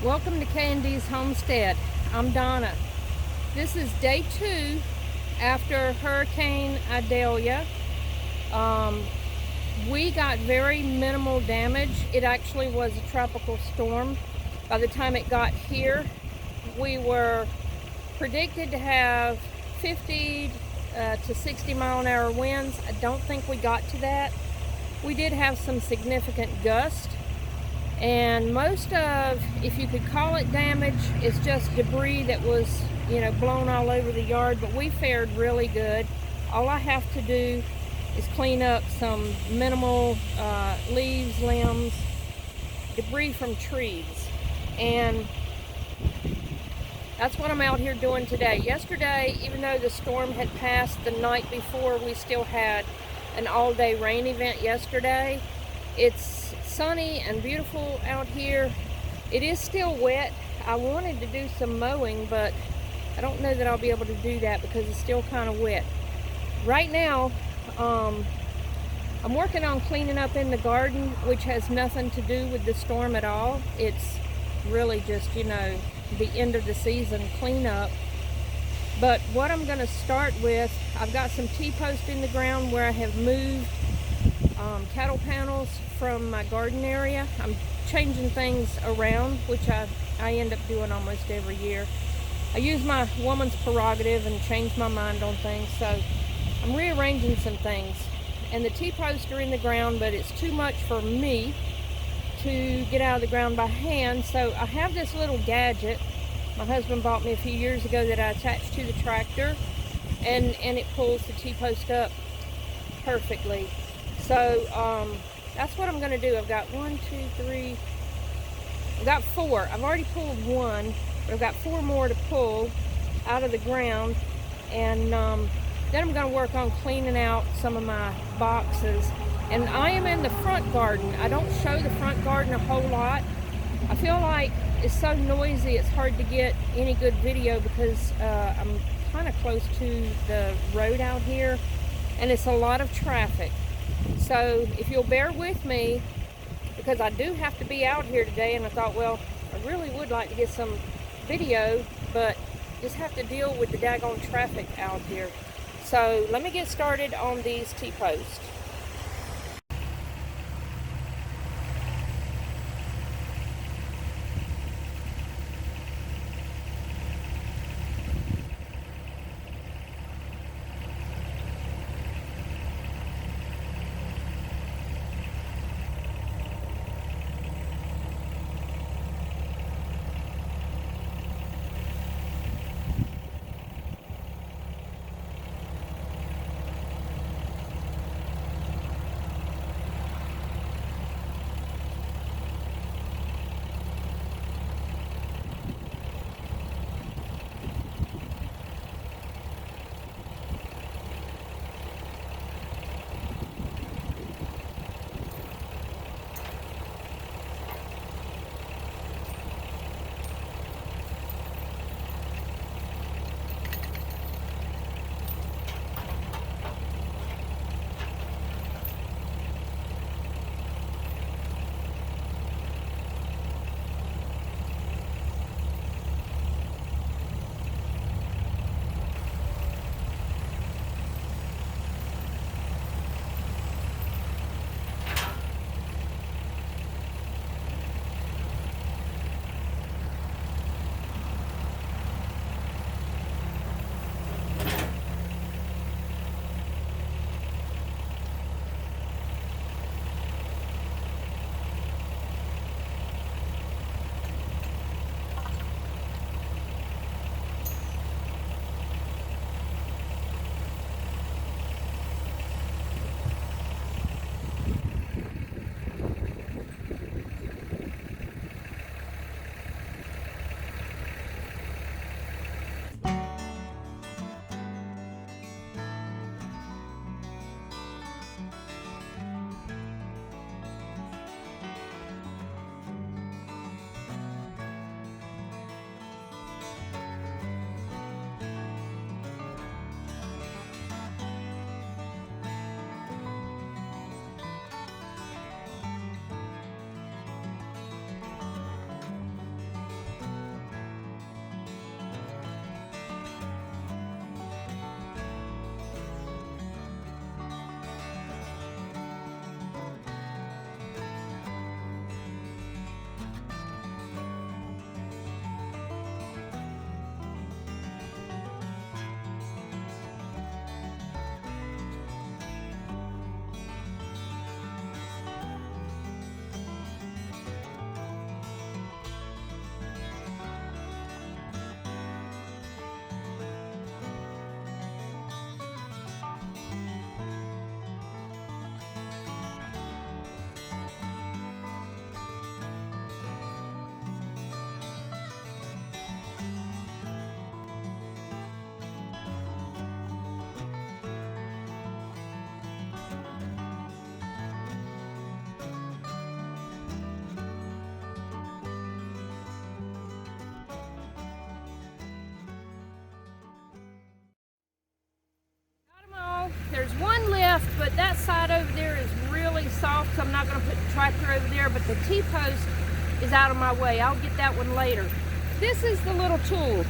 Welcome to K&D's Homestead. I'm Donna. This is day 2 after Hurricane Idalia. We got very minimal damage. It actually was a tropical storm. By the time it got here, we were predicted to have 50 to 60 mile an hour winds. I don't think we got to that. We did have some significant gusts. And most of, if you could call it damage, it's just debris that was, blown all over the yard, but we fared really good. All I have to do is clean up some minimal leaves, limbs, debris from trees. And that's what I'm out here doing today. Yesterday, even though the storm had passed the night before, we still had an all-day rain event yesterday. It's sunny and beautiful out here. It is still wet. I wanted to do some mowing, but I don't know that I'll be able to do that because it's still kind of wet. Right now, I'm working on cleaning up in the garden, which has nothing to do with the storm at all. It's really just, the end of the season cleanup. But what I'm going to start with, I've got some T-posts in the ground where I have moved cattle panels from my garden area. I'm changing things around, which I end up doing almost every year. I use my woman's prerogative and change my mind on things, so I'm rearranging some things. And the T-posts are in the ground, but it's too much for me to get out of the ground by hand, so I have this little gadget my husband bought me a few years ago that I attached to the tractor, and it pulls the T-post up perfectly. So that's what I'm going to do. I've got 1, 2, 3, I've got 4. I've already pulled one, but I've got 4 more to pull out of the ground. And then I'm going to work on cleaning out some of my boxes. And I am in the front garden. I don't show the front garden a whole lot. I feel like it's so noisy, it's hard to get any good video because I'm kind of close to the road out here, and it's a lot of traffic. So if you'll bear with me, because I do have to be out here today, and I thought, well, I really would like to get some video, but just have to deal with the daggone traffic out here. So let me get started on these T-posts. but that side over there is really soft, so I'm not going to put the tractor over there, but the T-post is out of my way. I'll get that one later. This is the little tool.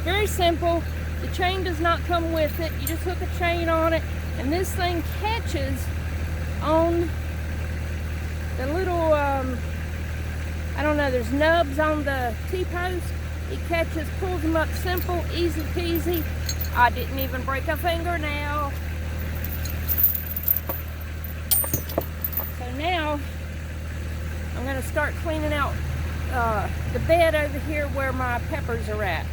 Very simple. The chain does not come with it. You just hook a chain on it, and this thing catches on the little, I don't know, there's nubs on the T-post. It catches, pulls them up, simple, easy peasy. I didn't even break a fingernail. So now, I'm gonna start cleaning out the bed over here where my peppers are at.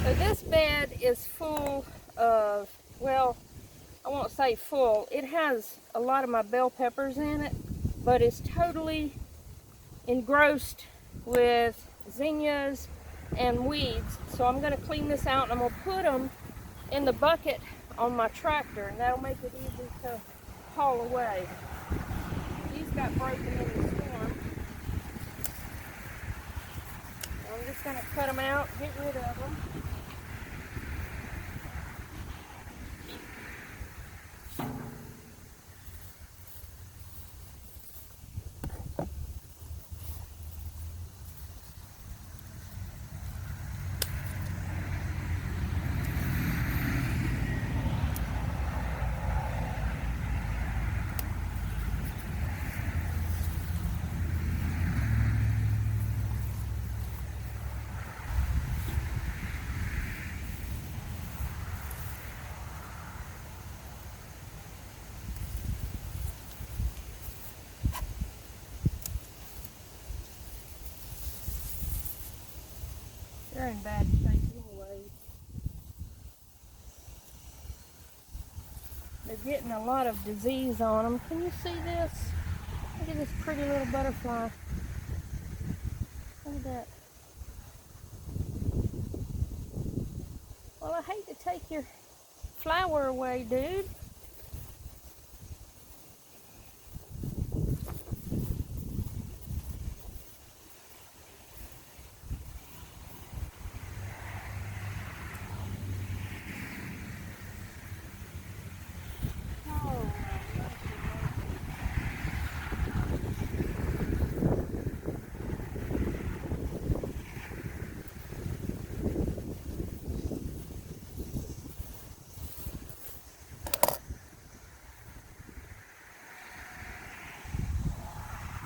So this bed is full of, well, I won't say full. It has a lot of my bell peppers in it, but it's totally engrossed with zinnias and weeds. So I'm going to clean this out, and I'm going to put them in the bucket on my tractor, and that'll make it easy to haul away. These got broken in the storm. So I'm just going to cut them out, get rid of them. They're in bad shape anyway. They're getting a lot of disease on them. Can you see this? Look at this pretty little butterfly. Look at that. Well, I hate to take your flower away, dude.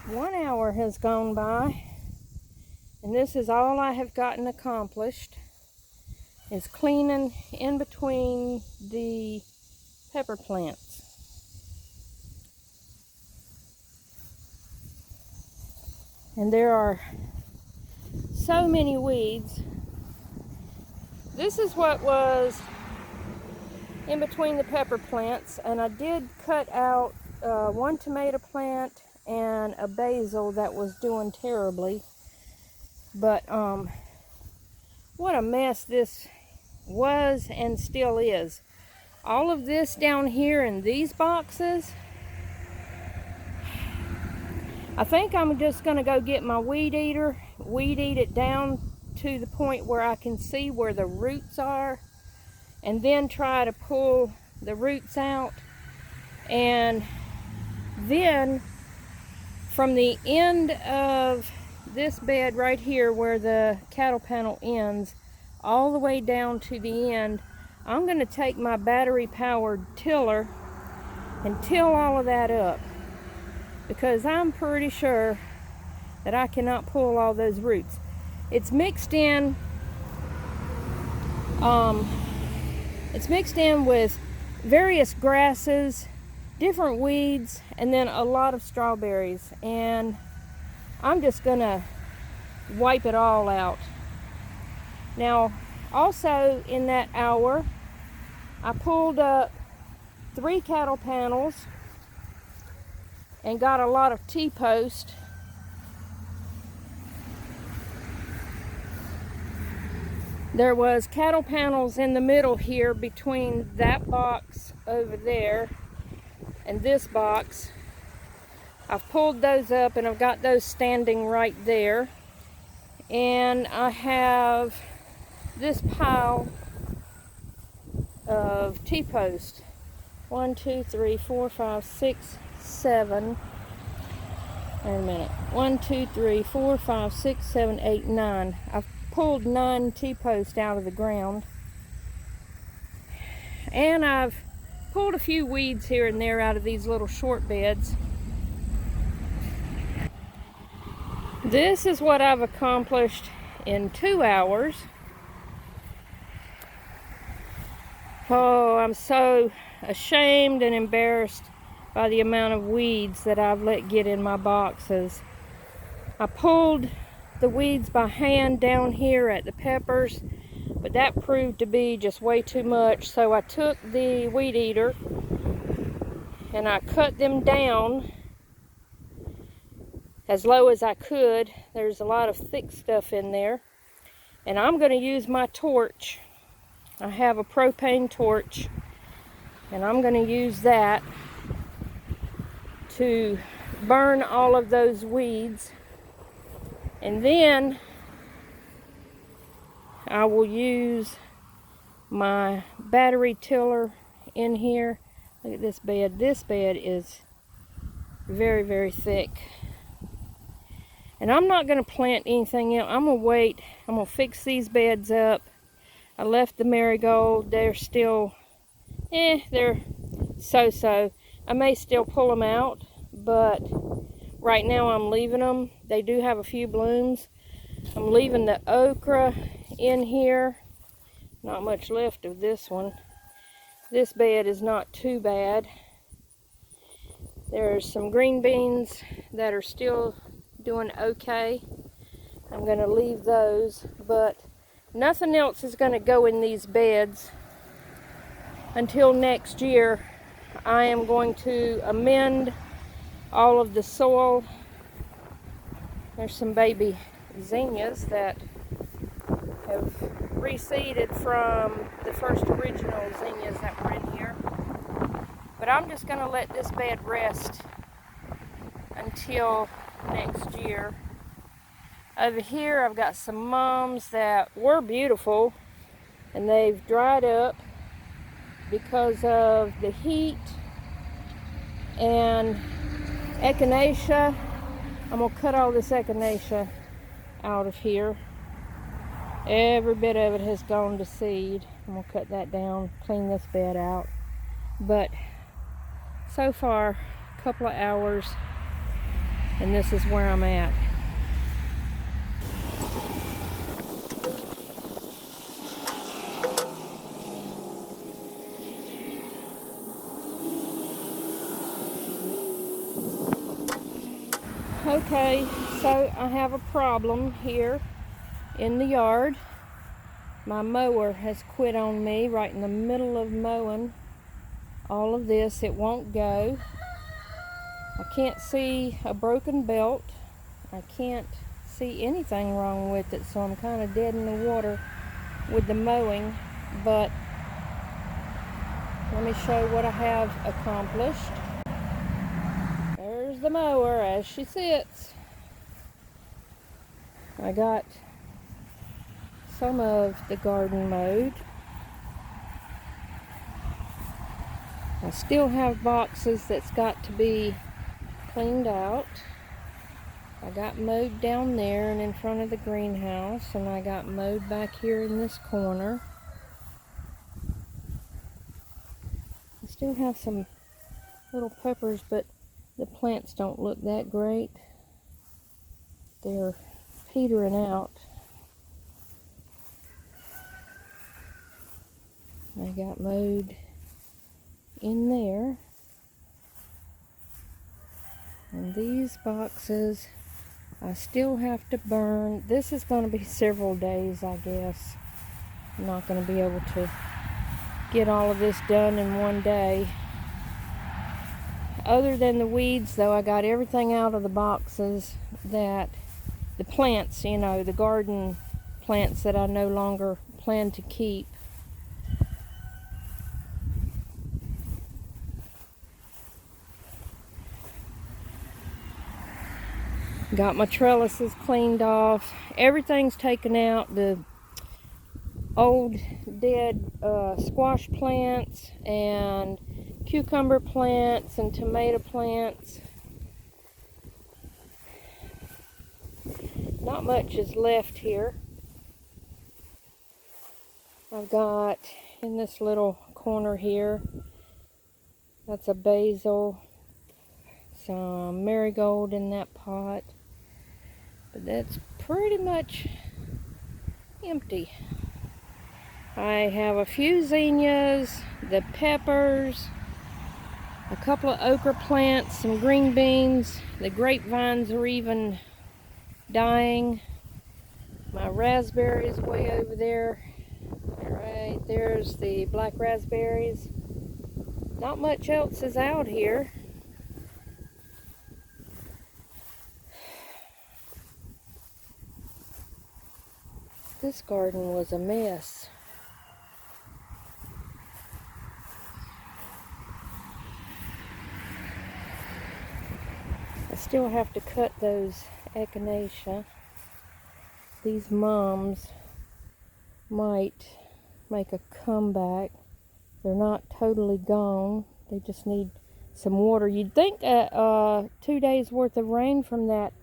One hour has gone by, and this is all I have gotten accomplished, is cleaning in between the pepper plants. And there are so many weeds. This is what was in between the pepper plants, and I did cut out one tomato plant and a basil that was doing terribly. But what a mess this was and still is. All of this down here in these boxes, I think I'm just going to go get my weed eater, weed eat it down to the point where I can see where the roots are, and then try to pull the roots out. And then from the end of this bed right here where the cattle panel ends, all the way down to the end, I'm going to take my battery powered tiller and till all of that up, because I'm pretty sure that I cannot pull all those roots. It's mixed in with various grasses, different weeds, and then a lot of strawberries, and I'm just gonna wipe it all out. Now, also in that hour, I pulled up 3 cattle panels and got a lot of T-post. There was cattle panels in the middle here between that box over there and this box. I've pulled those up and I've got those standing right there. And I have this pile of T-post. 1, 2, 3, 4, 5, 6, 7. Wait a minute. 1, 2, 3, 4, 5, 6, 7, 8, 9. I've pulled 9 T-posts out of the ground. And I've pulled a few weeds here and there out of these little short beds. This is what I've accomplished in 2 hours. Oh, I'm so ashamed and embarrassed by the amount of weeds that I've let get in my boxes. I pulled the weeds by hand down here at the peppers, but that proved to be just way too much. So I took the weed eater and I cut them down as low as I could. There's a lot of thick stuff in there. And I'm going to use my torch. I have a propane torch, and I'm going to use that to burn all of those weeds. And then I will use my battery tiller in here. Look at this bed. This bed is very, very thick. And I'm not going to plant anything else. I'm going to wait. I'm going to fix these beds up. I left the marigold. They're still, they're so-so. I may still pull them out, but right now I'm leaving them. They do have a few blooms. I'm leaving the okra in here. Not much left of this one. This bed is not too bad. There's some green beans that are still doing okay. I'm going to leave those, but nothing else is going to go in these beds until next year. I am going to amend all of the soil. There's some baby zinnias that have reseeded from the first original zinnias that were in here. But I'm just going to let this bed rest until next year. Over here I've got some mums that were beautiful and they've dried up because of the heat and echinacea. I'm going to cut all this echinacea out of here. Every bit of it has gone to seed. I'm going to cut that down, clean this bed out. But so far, a couple of hours, and this is where I'm at. Okay, so I have a problem here in the yard. My mower has quit on me right in the middle of mowing all of this. It won't go. I can't see a broken belt. I can't see anything wrong with it, so I'm kind of dead in the water with the mowing. But let me show what I have accomplished. There's the mower as she sits. I got some of the garden mowed. I still have boxes that's got to be cleaned out. I got mowed down there and in front of the greenhouse, and I got mowed back here in this corner. I still have some little peppers, but the plants don't look that great. They're petering out. I got mowed in there. And these boxes I still have to burn. This is going to be several days, I guess. I'm not going to be able to get all of this done in one day. Other than the weeds, though, I got everything out of the boxes that the plants, you know, the garden plants that I no longer plan to keep. Got my trellises cleaned off. Everything's taken out. The old dead squash plants and cucumber plants and tomato plants. Not much is left here. I've got in this little corner here, that's a basil, some marigold in that pot, but that's pretty much empty. I have a few zinnias, the peppers, a couple of okra plants, some green beans. The grapevines are even dying. My raspberries way over there. Alright, there's the black raspberries. Not much else is out here. This garden was a mess. I still have to cut those echinacea. These mums might make a comeback. They're not totally gone. They just need some water. You'd think 2 days worth of rain from that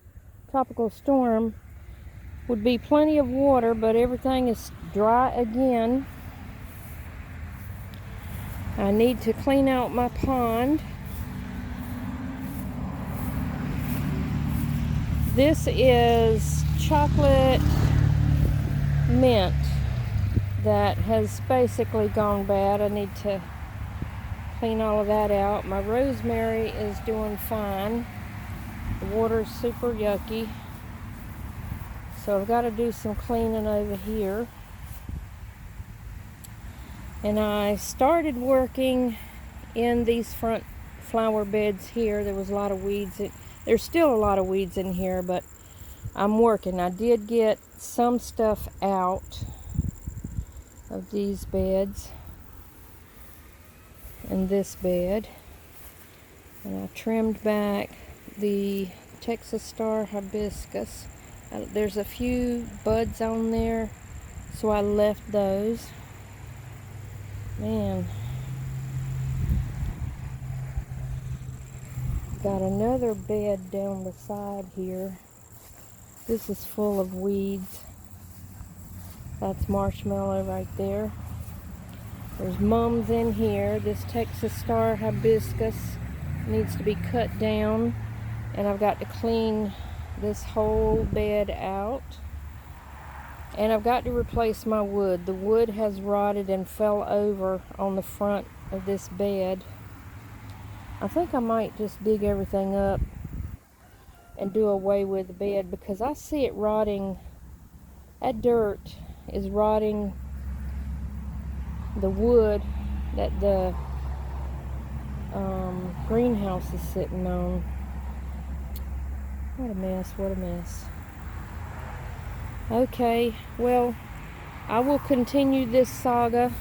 tropical storm would be plenty of water, but everything is dry again. I need to clean out my pond. This is chocolate mint that has basically gone bad. I need to clean all of that out. My rosemary is doing fine. The water's super yucky. So I've got to do some cleaning over here. And I started working in these front flower beds here. There was a lot of weeds. There's still a lot of weeds in here, but I'm working. I did get some stuff out of these beds and this bed. And I trimmed back the Texas Star Hibiscus. There's a few buds on there, so I left those. Man. Got another bed down the side here. This is full of weeds. That's marshmallow right there. There's mums in here. This Texas Star Hibiscus needs to be cut down. And I've got to clean this whole bed out. And I've got to replace my wood. The wood has rotted and fell over on the front of this bed. I think I might just dig everything up and do away with the bed because I see it rotting. That dirt is rotting the wood that the greenhouse is sitting on. What a mess, what a mess. Okay, well, I will continue this saga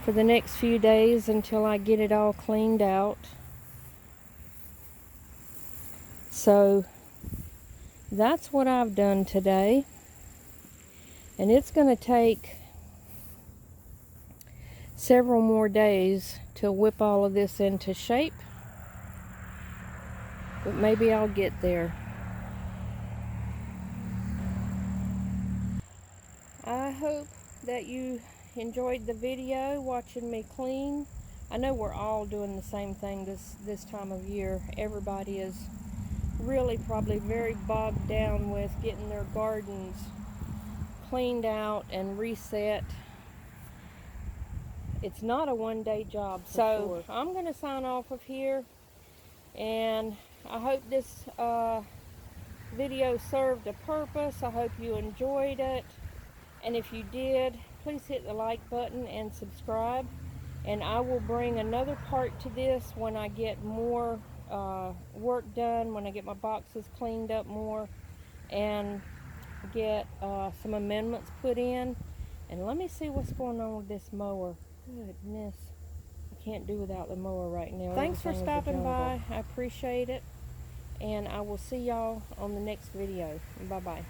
for the next few days until I get it all cleaned out. So that's what I've done today, and it's going to take several more days to whip all of this into shape, but maybe I'll get there. I hope that you enjoyed the video watching me clean. I know we're all doing the same thing this time of year. Everybody is really probably very bogged down with getting their gardens cleaned out and reset. It's not a one-day job, so sure. I'm going to sign off of here, and I hope this video served a purpose. I hope you enjoyed it, and if you did, please hit the like button and subscribe, and I will bring another part to this when I get more work done, when I get my boxes cleaned up more and get some amendments put in. And let me see what's going on with this mower. Goodness, I can't do without the mower right now. Thanks for stopping by. I appreciate it, and I will see y'all on the next video. Bye bye.